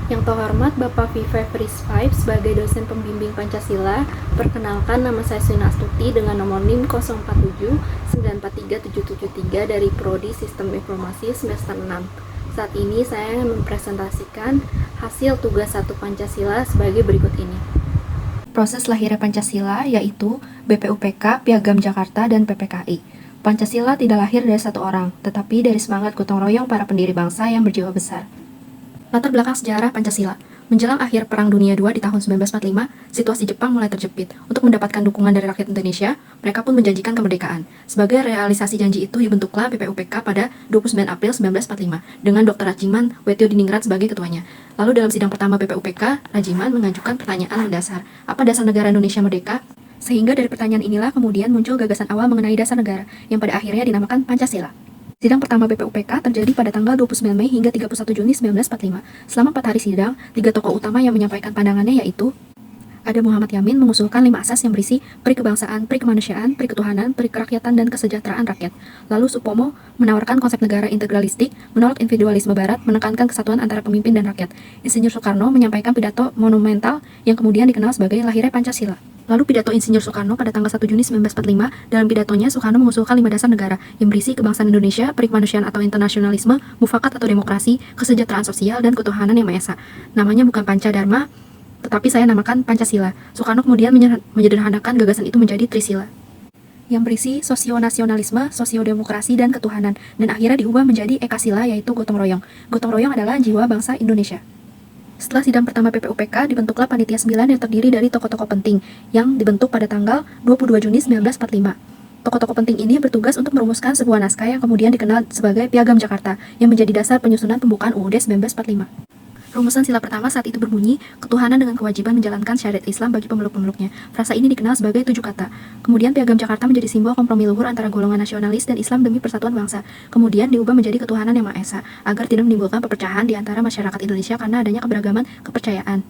Yang terhormat Bapak Vivek Rizvive sebagai dosen pembimbing Pancasila, perkenalkan nama saya Sina Astuti dengan nomor NIM 047943773 dari Prodi Sistem Informasi semester 6. Saat ini saya mempresentasikan hasil tugas 1 Pancasila sebagai berikut ini. Proses lahirnya Pancasila yaitu BPUPK, Piagam Jakarta, dan PPKI. Pancasila tidak lahir dari satu orang, tetapi dari semangat gotong royong para pendiri bangsa yang berjiwa besar. Latar belakang sejarah Pancasila. Menjelang akhir Perang Dunia II di tahun 1945, situasi Jepang mulai terjepit. Untuk mendapatkan dukungan dari rakyat Indonesia, mereka pun menjanjikan kemerdekaan. Sebagai realisasi janji itu dibentuklah BPUPK pada 29 April 1945 dengan Dr. Rajiman Wetio-Diningrat sebagai ketuanya. Lalu dalam sidang pertama BPUPK, Rajiman mengajukan pertanyaan mendasar. Apa dasar negara Indonesia merdeka? Sehingga dari pertanyaan inilah kemudian muncul gagasan awal mengenai dasar negara yang pada akhirnya dinamakan Pancasila. Sidang pertama BPUPK terjadi pada tanggal 29 Mei hingga 31 Juni 1945. Selama 4 hari sidang, 3 tokoh utama yang menyampaikan pandangannya yaitu ada Muhammad Yamin mengusulkan 5 asas yang berisi peri kebangsaan, peri kemanusiaan, peri ketuhanan, peri kerakyatan, dan kesejahteraan rakyat. Lalu Supomo menawarkan konsep negara integralistik, menolak individualisme barat, menekankan kesatuan antara pemimpin dan rakyat. Insinyur Soekarno menyampaikan pidato monumental yang kemudian dikenal sebagai lahirnya Pancasila. Lalu pidato Insinyur Soekarno pada tanggal 1 Juni 1945, dalam pidatonya Soekarno mengusulkan 5 dasar negara yang berisi kebangsaan Indonesia, peri kemanusiaan atau internasionalisme, mufakat atau demokrasi, kesejahteraan sosial, dan ketuhanan yang Maha Esa. Namanya bukan Pancadharma, tetapi saya namakan Pancasila. Soekarno kemudian menyederhanakan gagasan itu menjadi Trisila, yang berisi sosionasionalisme, sosiodemokrasi, dan ketuhanan, dan akhirnya diubah menjadi Ekasila yaitu gotong royong. Gotong royong adalah jiwa bangsa Indonesia. Setelah sidang pertama BPUPK, dibentuklah Panitia 9 yang terdiri dari tokoh-tokoh penting yang dibentuk pada tanggal 22 Juni 1945. Tokoh-tokoh penting ini bertugas untuk merumuskan sebuah naskah yang kemudian dikenal sebagai Piagam Jakarta yang menjadi dasar penyusunan pembukaan UUD 1945. Rumusan sila pertama saat itu berbunyi, ketuhanan dengan kewajiban menjalankan syariat Islam bagi pemeluk-pemeluknya. Frasa ini dikenal sebagai 7 kata. Kemudian Piagam Jakarta menjadi simbol kompromi luhur antara golongan nasionalis dan Islam demi persatuan bangsa. Kemudian diubah menjadi ketuhanan yang Maha Esa, agar tidak menimbulkan perpecahan di antara masyarakat Indonesia karena adanya keberagaman kepercayaan.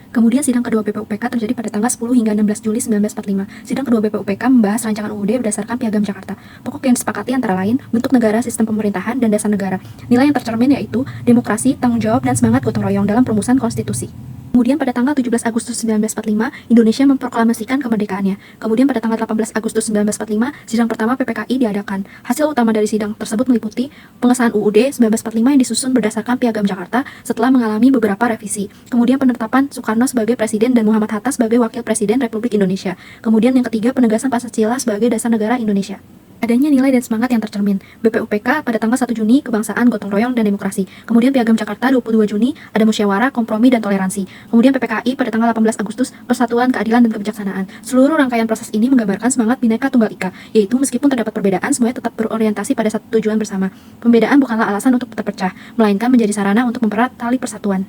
Kemudian sidang kedua BPUPK terjadi pada tanggal 10 hingga 16 Juli 1945. Sidang kedua BPUPK membahas rancangan UUD berdasarkan Piagam Jakarta. Pokok yang disepakati antara lain, bentuk negara, sistem pemerintahan, dan dasar negara. Nilai yang tercermin yaitu demokrasi, tanggung jawab, dan semangat gotong royong dalam perumusan konstitusi. Kemudian pada tanggal 17 Agustus 1945, Indonesia memproklamasikan kemerdekaannya. Kemudian pada tanggal 18 Agustus 1945, sidang pertama PPKI diadakan. Hasil utama dari sidang tersebut meliputi pengesahan UUD 1945 yang disusun berdasarkan Piagam Jakarta setelah mengalami beberapa revisi. Kemudian penetapan Soekarno sebagai Presiden dan Muhammad Hatta sebagai Wakil Presiden Republik Indonesia. Kemudian yang ketiga, penegasan Pancasila sebagai dasar negara Indonesia. Adanya nilai dan semangat yang tercermin. BPUPK pada tanggal 1 Juni, kebangsaan, gotong royong, dan demokrasi. Kemudian Piagam Jakarta 22 Juni, ada musyawarah, kompromi, dan toleransi. Kemudian PPKI pada tanggal 18 Agustus, persatuan, keadilan, dan kebijaksanaan. Seluruh rangkaian proses ini menggambarkan semangat Bhinneka Tunggal Ika, yaitu meskipun terdapat perbedaan, semuanya tetap berorientasi pada satu tujuan bersama. Pembedaan bukanlah alasan untuk tetap pecah, melainkan menjadi sarana untuk mempererat tali persatuan.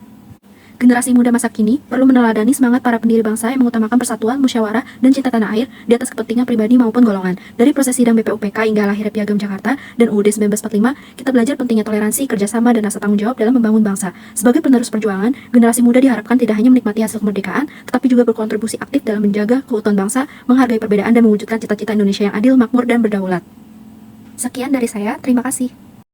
Generasi muda masa kini perlu meneladani semangat para pendiri bangsa yang mengutamakan persatuan, musyawarah, dan cinta tanah air di atas kepentingan pribadi maupun golongan. Dari proses sidang BPUPK hingga lahirnya Piagam Jakarta dan UUD 1945, kita belajar pentingnya toleransi, kerjasama, dan rasa tanggung jawab dalam membangun bangsa. Sebagai penerus perjuangan, generasi muda diharapkan tidak hanya menikmati hasil kemerdekaan, tetapi juga berkontribusi aktif dalam menjaga keutuhan bangsa, menghargai perbedaan, dan mewujudkan cita-cita Indonesia yang adil, makmur, dan berdaulat. Sekian dari saya, terima kasih.